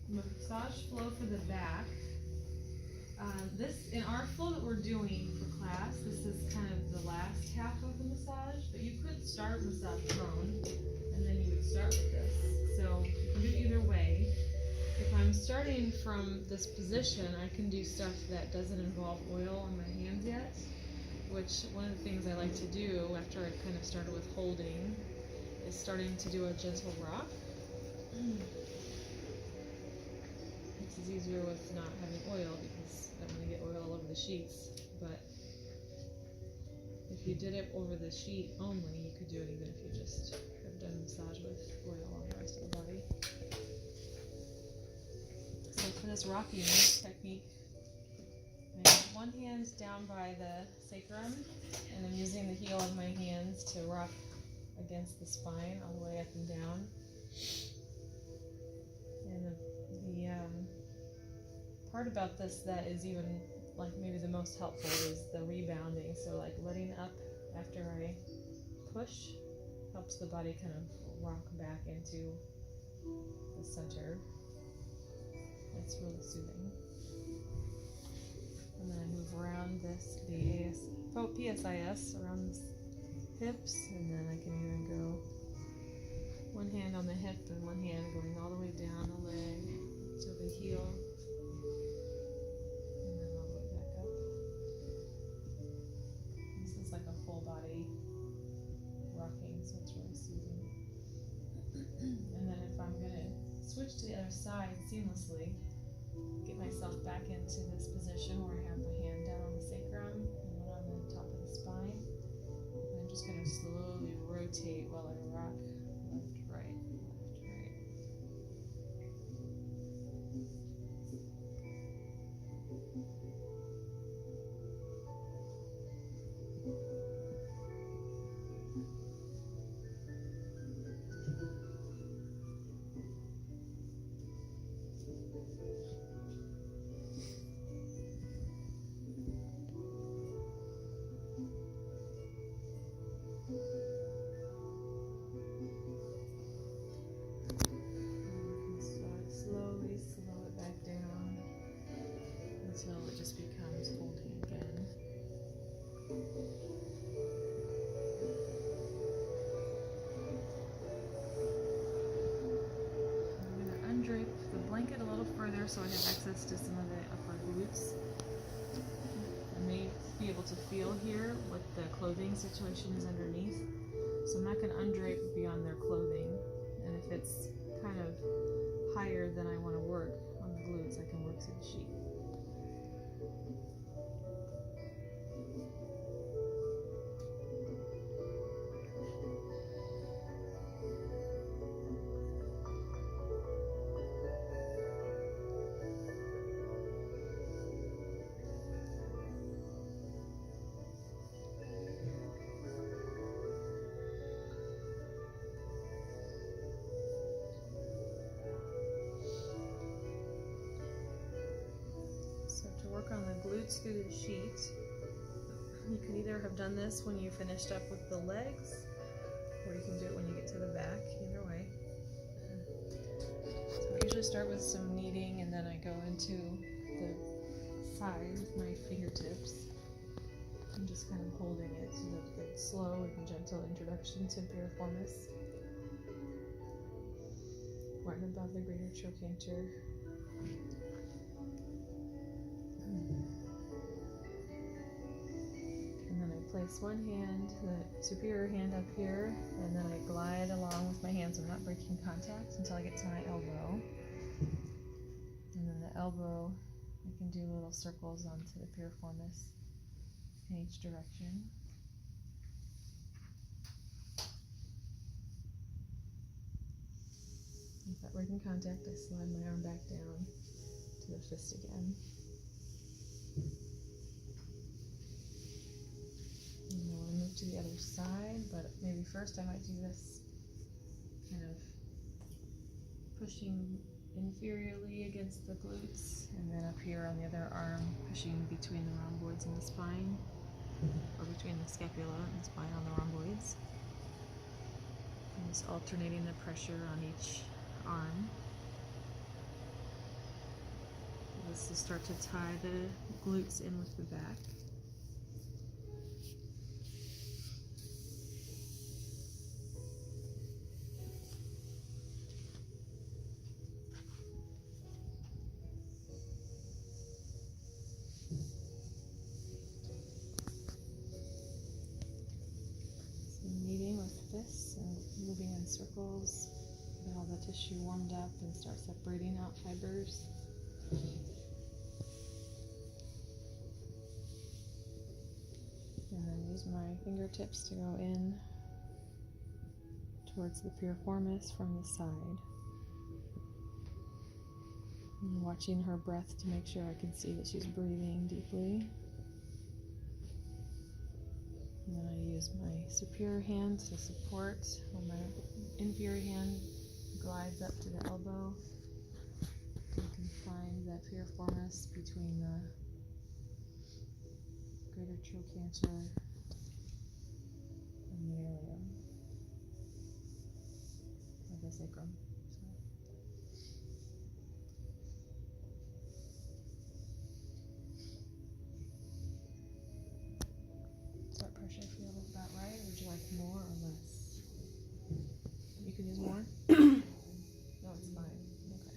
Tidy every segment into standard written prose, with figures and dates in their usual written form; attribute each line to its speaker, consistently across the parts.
Speaker 1: massage flow for the back. This, in our flow that we're doing for class, this is kind of the last half of the massage, but you could start massage prone, and then you would start with this. So you can do it either way. If I'm starting from this position, I can do stuff that doesn't involve oil on my hands yet, which one of the things I like to do after I've kind of started with holding is starting to do a gentle rock. This is easier with not having oil because I don't want to get oil all over the sheets, but if you did it over the sheet only, you could do it even if you just have done a massage with oil on the rest of the body. So for this rocking technique, I have one hand down by the sacrum, and I'm using the heel of my hands to rock against the spine all the way up and down. And the part about this that is even like maybe the most helpful is the rebounding. So like letting up after I push helps the body kind of rock back into the center. It's really soothing. And then I move around the PSIS around the hips, and then I can even go one hand on the hip and one hand going all the way down the leg to the heel, and then all the way back up. This is like a full body rocking, so it's really soothing. And then if I'm going to switch to the other side seamlessly, get myself back into this position where I have my hand down on the sacrum and one on the top of the spine. And I'm just going to slowly rotate while I rock left, right, left, right. Slowly slow it back down until it just becomes holding again. I'm going to undrape the blanket a little further so I have access to some of the upper glutes. I may be able to feel here what the clothing situation is underneath, so I'm not going to undrape beyond their clothing, and if it's kind of higher than I want to work on the glutes, I can work to the sheet. Work on the glutes through the sheet. You could either have done this when you finished up with the legs, or you can do it when you get to the back, either way. So I usually start with some kneading, and then I go into the side with my fingertips. I'm just kind of holding it so that a good slow and gentle introduction to piriformis, right above the greater trochanter. And then I place one hand, the superior hand up here, and then I glide along with my hands. I'm not breaking contact until I get to my elbow. And then the elbow, I can do little circles onto the piriformis in each direction. Without breaking contact, I slide my arm back down to the fist again. And I want to move to the other side, but maybe first I might do this kind of pushing inferiorly against the glutes, and then up here on the other arm, pushing between the rhomboids and the spine, or between the scapula and the spine on the rhomboids. And just alternating the pressure on each arm. this will start to tie the glutes in with the back. Kneading with this and moving in circles, get all the tissue warmed up and start separating out fibers. And then use my fingertips to go in towards the piriformis from the side. And watching her breath to make sure I can see that she's breathing deeply. And then I use my superior hand to support while my inferior hand glides up to the elbow. You can find that piriformis between the greater trochanter and the ilium, or the sacrum. Does that pressure feel about right, or would you like more or less? You can use more? No, it's fine. Okay.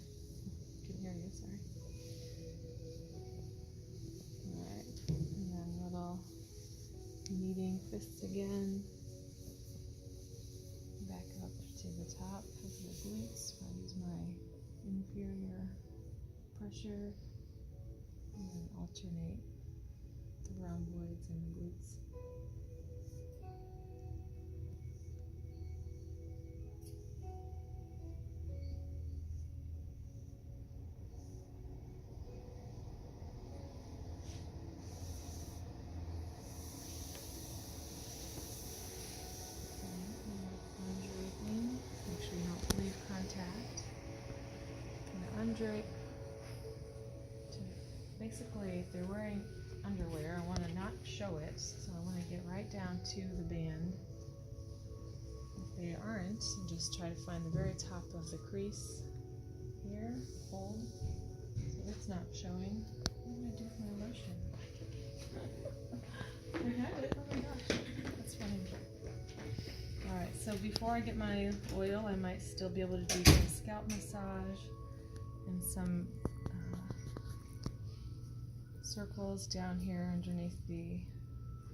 Speaker 1: Can hear you, sorry. Alright. And then little kneading fists again. Back up to the top of the glutes. I'll use my inferior pressure. And then alternate the rhomboids and the glutes. Make sure you don't leave contact. I'm going to undrape. Basically, if they're wearing underwear, I want to not show it, so I want to get right down to the band. If they aren't, just try to find the very top of the crease here, hold, so it's not showing. What did I do with my lotion? I had it, oh my gosh, that's funny. Alright, so before I get my oil, I might still be able to do some scalp massage and some circles down here underneath the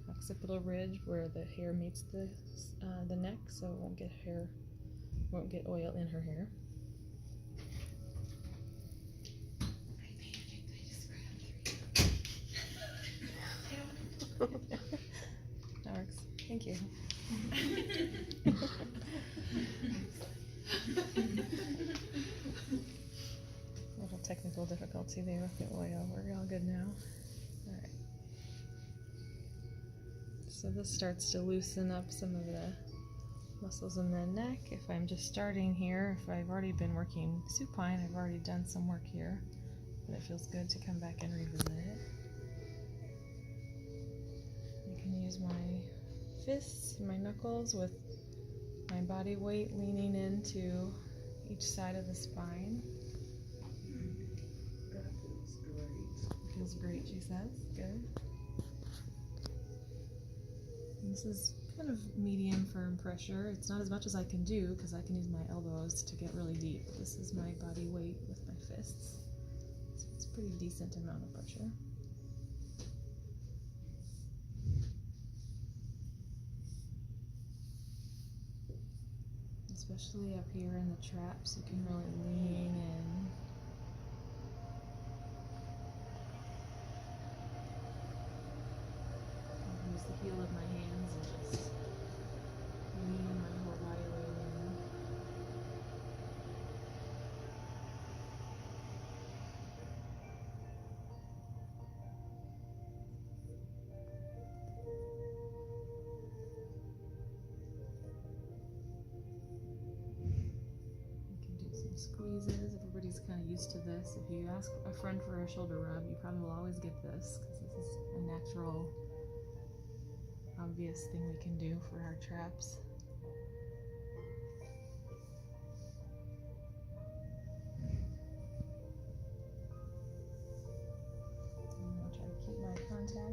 Speaker 1: occipital ridge where the hair meets the neck, so it won't get oil in her hair. That works. Thank you. Little technical difficulty there with the oil. We're all good now. Alright. So this starts to loosen up some of the muscles in the neck. If I'm just starting here, if I've already been working supine, I've already done some work here, but it feels good to come back and revisit it. You can use my fists, my knuckles, with my body weight leaning into each side of the spine.
Speaker 2: That feels great.
Speaker 1: Feels great, she says. Good. And this is kind of medium firm pressure. It's not as much as I can do because I can use my elbows to get really deep. This is my body weight with my fists. So it's a pretty decent amount of pressure. Especially up here in the traps, you can really lean in. I'll use the heel of my hands and just lean my whole body weight in. Squeezes. Everybody's kind of used to this. If you ask a friend for a shoulder rub, you probably will always get this because this is a natural, obvious thing we can do for our traps.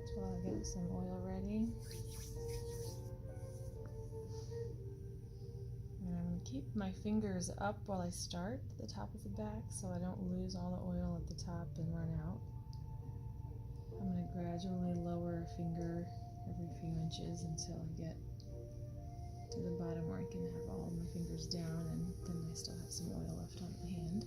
Speaker 1: contact while I get some oil ready. And I'm going to keep my fingers up while I start at the top of the back so I don't lose all the oil at the top and run out. I'm going to gradually lower a finger every few inches until I get to the bottom where I can have all of my fingers down, and then I still have some oil left on my hand.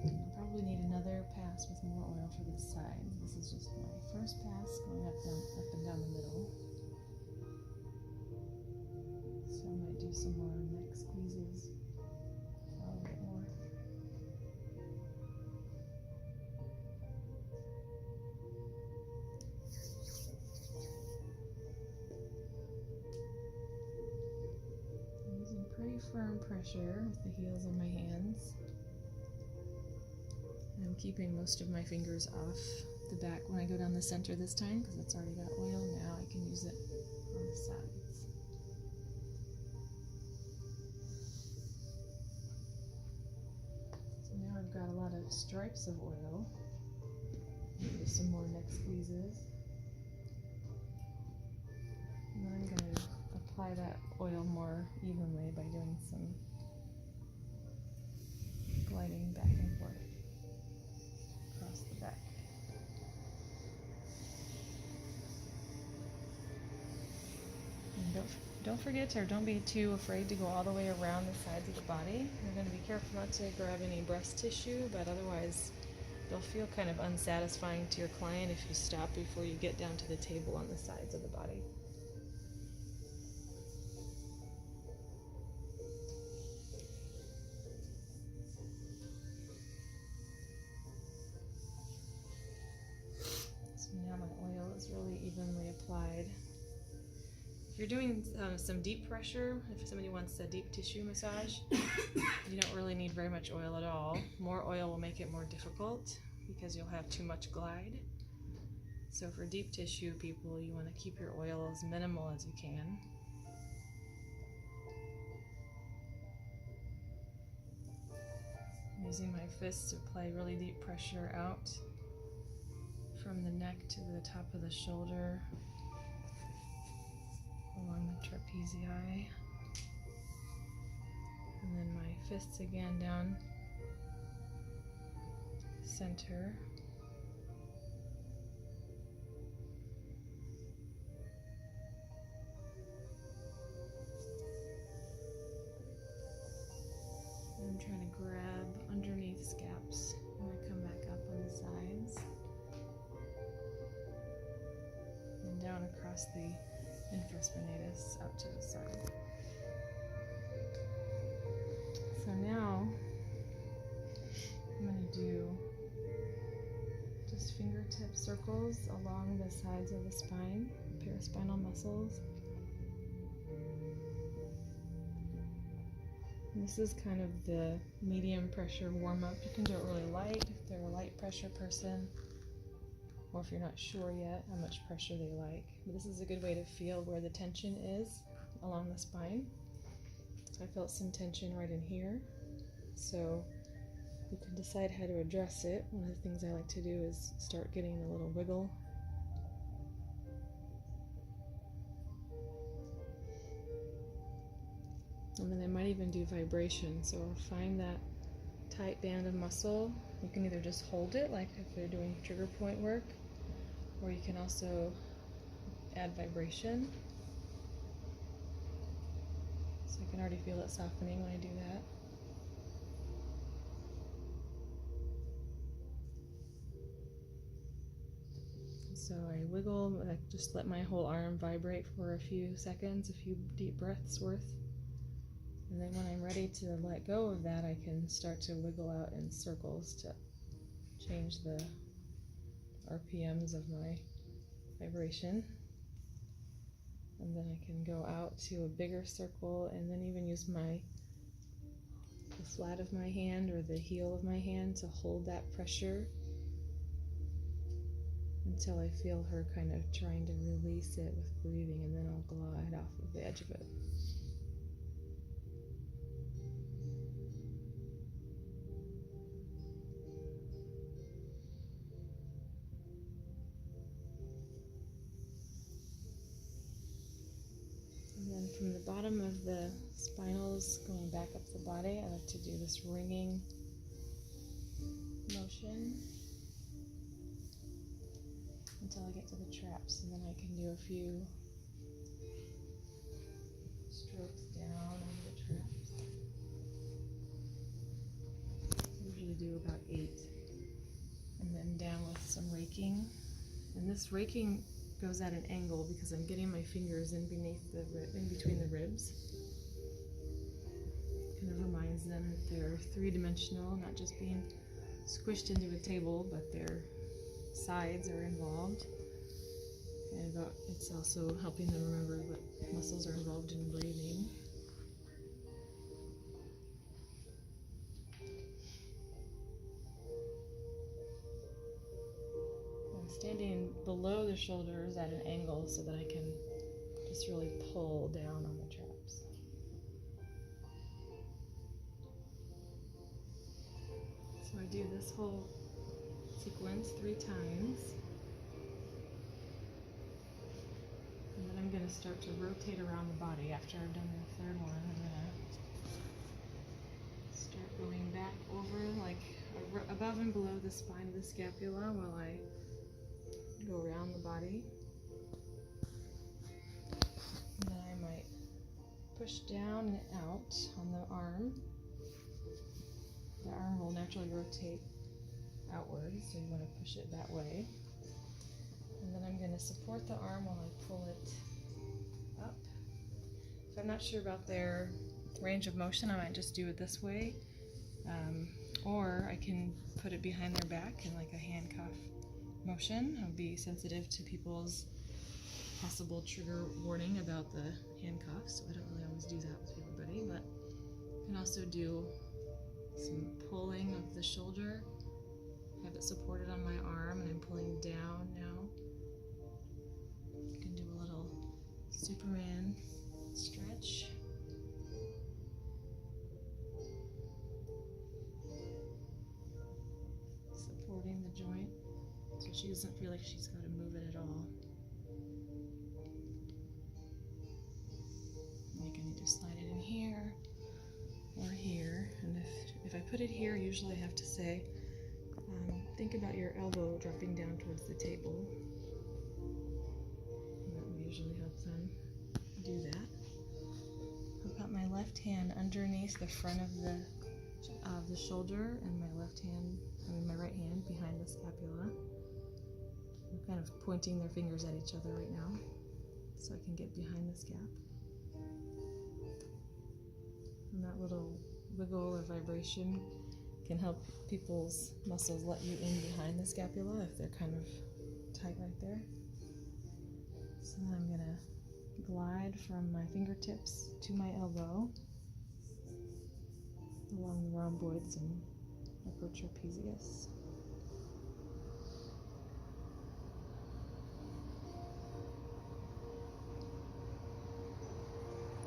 Speaker 1: I'll probably need another pass with more oil for the sides. This is just my first pass going up and down the middle. So I might do some more neck squeezes. A little bit more. I'm using pretty firm pressure with the heels of my hands. I'm keeping most of my fingers off the back when I go down the center this time because it's already got oil. Now I can use it on the sides. So now I've got a lot of stripes of oil. Do some more neck squeezes. And then I'm going to apply that oil more evenly by doing some gliding back and forth across the back. And don't forget, or don't be too afraid to go all the way around the sides of the body. You're going to be careful not to grab any breast tissue, but otherwise they'll feel kind of unsatisfying to your client if you stop before you get down to the table on the sides of the body. So now my oil is really evenly applied. If you're doing some deep pressure, if somebody wants a deep tissue massage, you don't really need very much oil at all. More oil will make it more difficult because you'll have too much glide. So for deep tissue people, you want to keep your oil as minimal as you can. I'm using my fists to apply really deep pressure out from the neck to the top of the shoulder, along the trapezii, and then my fists again down center. And I'm trying to grab underneath scaps when I come back up on the sides and down across the infraspinatus up to the side. So now I'm going to do just fingertip circles along the sides of the spine, paraspinal muscles. And this is kind of the medium pressure warm up. You can do it really light if they're a light pressure person, or if you're not sure yet how much pressure they like. But this is a good way to feel where the tension is along the spine. I felt some tension right in here, so you can decide how to address it. One of the things I like to do is start getting a little wiggle. And then I might even do vibration, so I'll find that tight band of muscle. You can either just hold it, like if they're doing trigger point work, or you can also add vibration. So I can already feel it softening when I do that. So I wiggle, like just let my whole arm vibrate for a few seconds, a few deep breaths worth. And then when I'm ready to let go of that, I can start to wiggle out in circles to change the RPMs of my vibration. And then I can go out to a bigger circle and then even use the flat of my hand or the heel of my hand to hold that pressure until I feel her kind of trying to release it with breathing, and then I'll glide off of the edge of it. bottom of the spinals going back up the body, I like to do this ringing motion until I get to the traps, and then I can do a few strokes down over the traps. I usually do about 8, and then down with some raking. And this raking goes at an angle because I'm getting my fingers in between the ribs. Kind of reminds them that they're three-dimensional, not just being squished into a table, but their sides are involved. And it's also helping them remember what muscles are involved in breathing. I'm standing below the shoulders at an angle so that I can just really pull down on the traps. So I do this whole sequence 3 times. And then I'm going to start to rotate around the body. After I've done the 3rd one, I'm going to start going back over, like above and below the spine of the scapula while I go around the body. And then I might push down and out on the arm. The arm will naturally rotate outwards, so you want to push it that way. And then I'm going to support the arm while I pull it up. If I'm not sure about their range of motion, I might just do it this way. Or I can put it behind their back in like a handcuff motion. I'll be sensitive to people's possible trigger warning about the handcuffs, so I don't really always do that with everybody, but I can also do some pulling of the shoulder. I have it supported on my arm and I'm pulling down now. You can do a little Superman stretch. Supporting the joint so she doesn't feel like she's got to move it at all. You can either slide it in here or here, and if I put it here, usually I have to say, think about your elbow dropping down towards the table. That will usually help them do that. I've got my left hand underneath the front of the shoulder, and my right hand behind the scapula. I'm kind of pointing their fingers at each other right now, so I can get behind the scap. And that little wiggle or vibration can help people's muscles let you in behind the scapula if they're kind of tight right there. So then I'm going to glide from my fingertips to my elbow along the rhomboids and upper trapezius.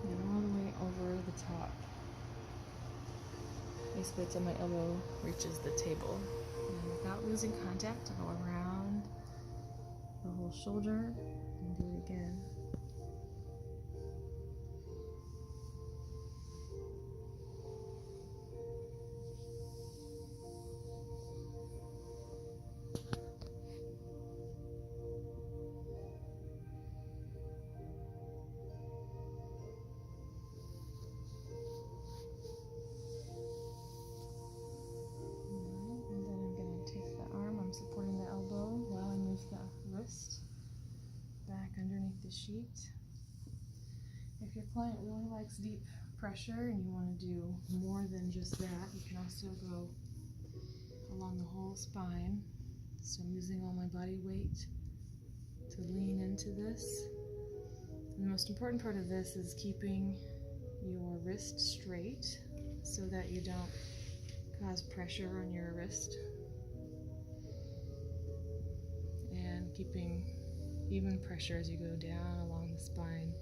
Speaker 1: And all the way over the top. Basically till my elbow reaches the table. And without losing contact, I'll go around the whole shoulder and do it again. Supporting the elbow while I move the wrist back underneath the sheet. If your client really likes deep pressure and you want to do more than just that, you can also go along the whole spine. So I'm using all my body weight to lean into this. And the most important part of this is keeping your wrist straight so that you don't cause pressure on your wrist. Keeping even pressure as you go down along the spine.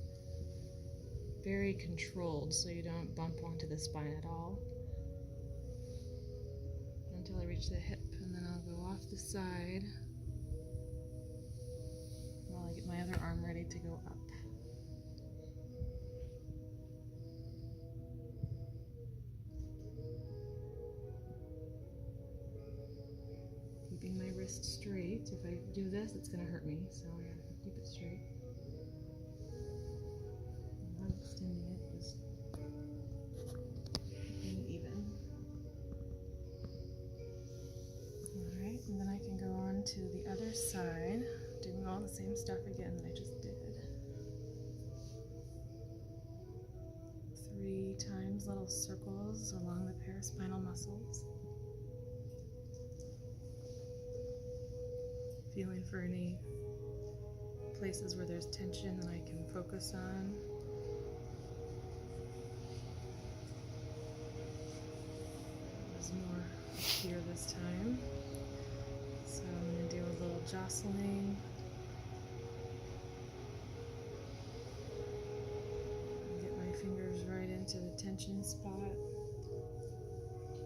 Speaker 1: Very controlled so you don't bump onto the spine at all. Until I reach the hip, and then I'll go off the side while I get my other arm ready to go up. wrist straight. If I do this, it's gonna hurt me, so I gotta keep it straight. I'm not extending it, just keeping it even. Alright, and then I can go on to the other side, doing all the same stuff again that I just did. 3 times little circles along the paraspinal muscles. Feeling for any places where there's tension that I can focus on. There's more here this time. So I'm going to do a little jostling. Get my fingers right into the tension spot.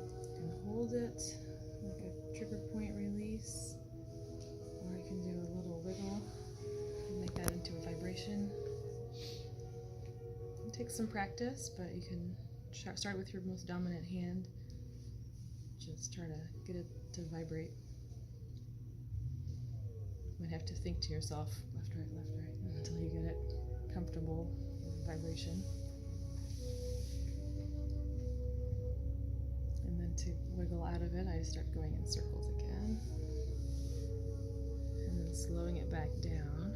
Speaker 1: I can hold it like a trigger point release. Or I can do a little wiggle and make that into a vibration. It takes some practice, but you can start with your most dominant hand. Just try to get it to vibrate. You might have to think to yourself, left, right, until you get it comfortable with vibration. And then to wiggle out of it, I start going in circles again. And then slowing it back down,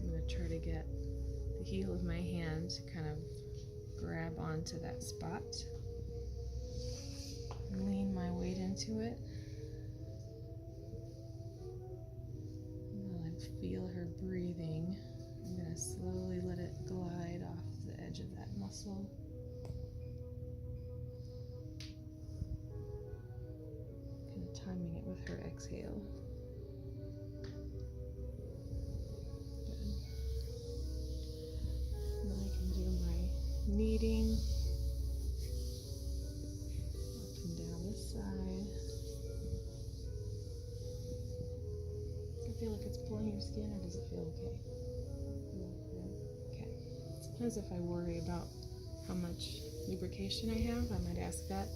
Speaker 1: I'm going to try to get the heel of my hand to kind of grab onto that spot. Lean my weight into it. While I feel her breathing, I'm going to slowly let it glide off the edge of that muscle. Kind of timing it with her exhale. Good. And then I can do my kneading. Side. Does it feel like it's pulling your skin, or does it feel okay? Okay. Sometimes if I worry about how much lubrication I have, I might ask that.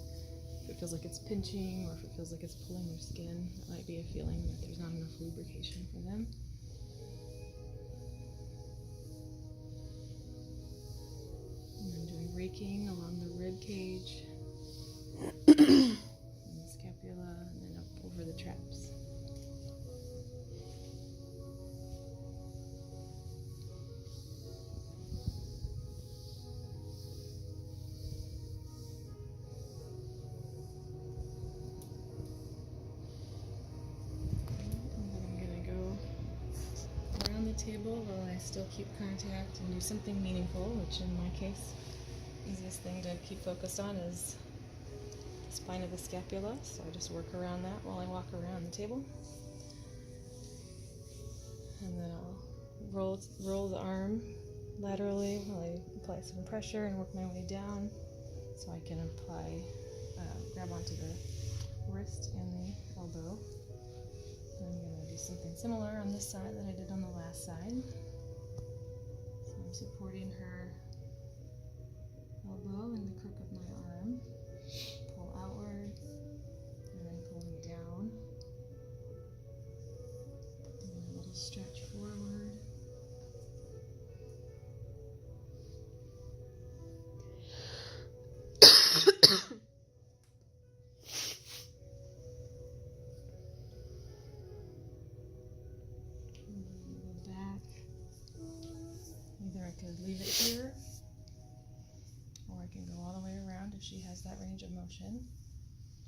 Speaker 1: If it feels like it's pinching, or if it feels like it's pulling your skin, that might be a feeling that there's not enough lubrication for them. And I'm doing raking along the rib cage. And then up over the traps. And then I'm going to go around the table while I still keep contact and do something meaningful, which in my case, the easiest thing to keep focused on is spine of the scapula, so I just work around that while I walk around the table. And then I'll roll the arm laterally while I apply some pressure and work my way down so I can grab onto the wrist and the elbow. And I'm going to do something similar on this side that I did on the last side. So I'm supporting her elbow in the crook of my arm. Outward, and then pulling down, and a little stretch forward. And then go back. Either I could leave it here, or I can go all the way around if she has that range of motion.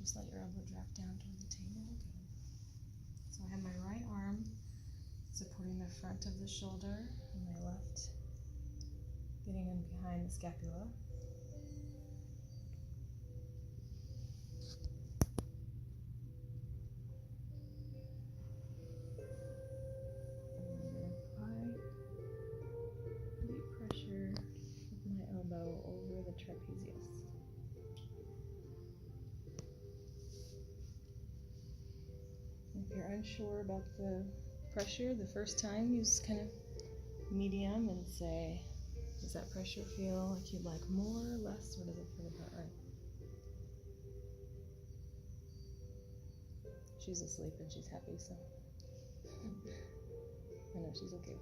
Speaker 1: Just let your elbow drop down toward the table. Good. So I have my right arm supporting the front of the shoulder, and my left getting in behind the scapula. And I'm going to apply deep pressure with my elbow over the trapezius. If you're unsure about the pressure the first time, use kind of medium and say, does that pressure feel like you'd like more or less, or does it feel about right?
Speaker 3: She's asleep and she's happy, so I know she's okay.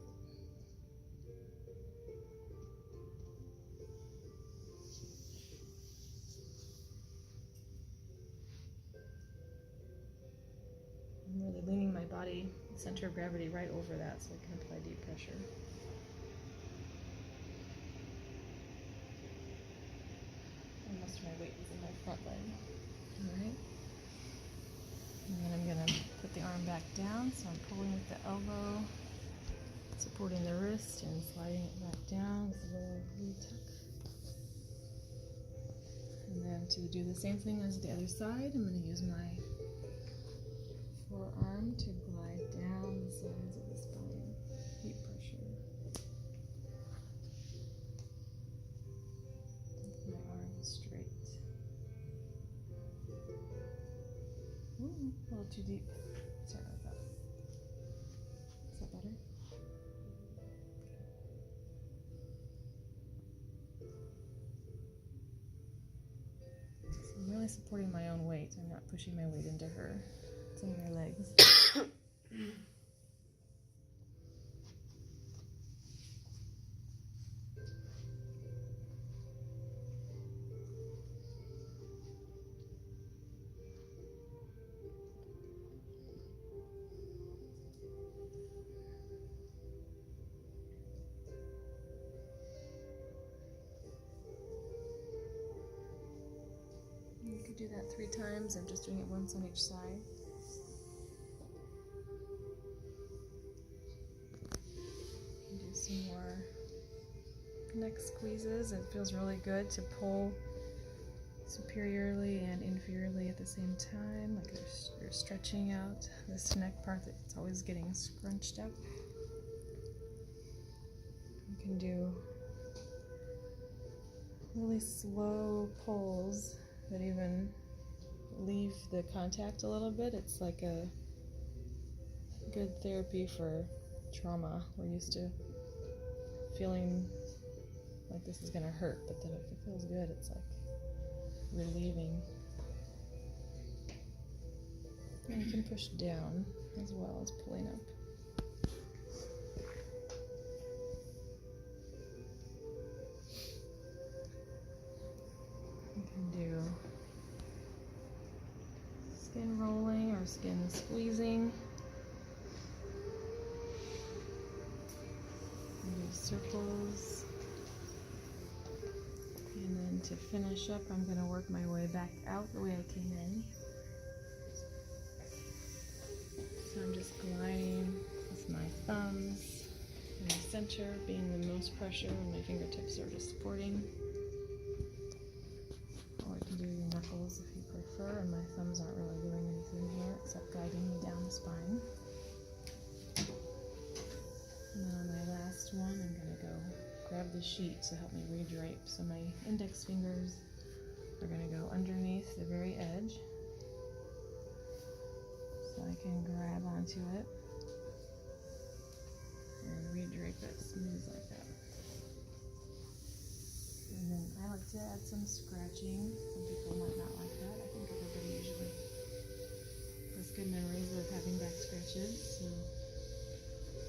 Speaker 3: I'm really leaning my body, center of gravity, right over that so I can apply deep pressure. And most of my weight is in my front leg. Alright. And then I'm going to put the arm back down, so I'm pulling with the elbow, supporting the wrist and sliding it back down with a little V-tuck. And then to do the same thing as the other side, I'm going to use my forearm to glide down the sides of the spine. Deep pressure. With my arm straight. Ooh, a little too deep. Sorry about that. Is that better? So I'm really supporting my own weight. I'm not pushing my weight into her. It's in her legs. You could do that 3 times. I'm just doing it once on each side. Do some more neck squeezes. It feels really good to pull superiorly and inferiorly at the same time, like you're stretching out this neck part that's always getting scrunched up. You can do really slow pulls that even leave the contact a little bit. It's like a good therapy for trauma. We're used to feeling like this is gonna hurt, but then if it feels good, it's like relieving. And you can push down as well as pulling up. You can do skin rolling or skin squeezing. And do circles. And then to finish up, I'm going to work my way back out the way I came in. So I'm just gliding with my thumbs in the center, being the most pressure, and my fingertips are just supporting. Or you can do your knuckles if you prefer, and my thumbs aren't really doing anything here except guiding me down the spine. And then on my last one, I'm going to go grab the sheet to help me redrape. So my index fingers are going to go underneath the very edge so I can grab onto it and redrape it smooth like that. And then I like to add some scratching. Some people might not like that. I think everybody usually has good memories of having back scratches, so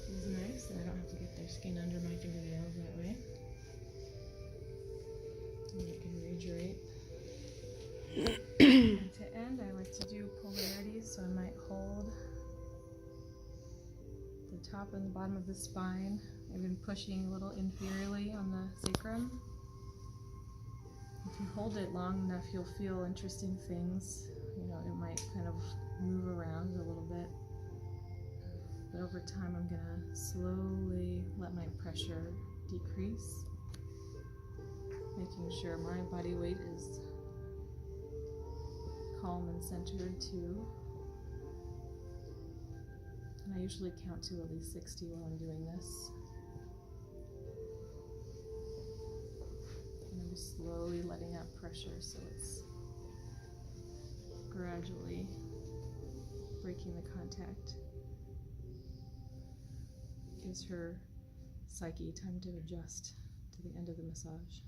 Speaker 3: it's nice that I don't have to get their skin under my fingernails that way. And you can redrape. And to end, I like to do polarities, so I might hold the top and the bottom of the spine. I've been pushing a little inferiorly on the sacrum. If you hold it long enough, you'll feel interesting things. You know, it might kind of move around a little bit. But over time, I'm gonna slowly let my pressure decrease, making sure my body weight is calm and centered too. And I usually count to at least 60 while I'm doing this. And I'm just slowly letting out pressure so it's gradually breaking the contact. Gives her psyche time to adjust to the end of the massage.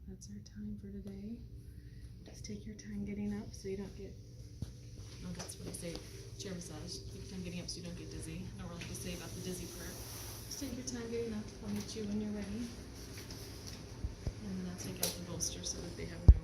Speaker 3: that's our time for today. Just take your time getting up so you don't get, oh, that's what I say, chair massage. Take your time getting up so you don't get dizzy. I don't really have to say about the dizzy part. Just take your time getting up. I'll meet you when you're ready. And then I'll take out the bolster so that they have no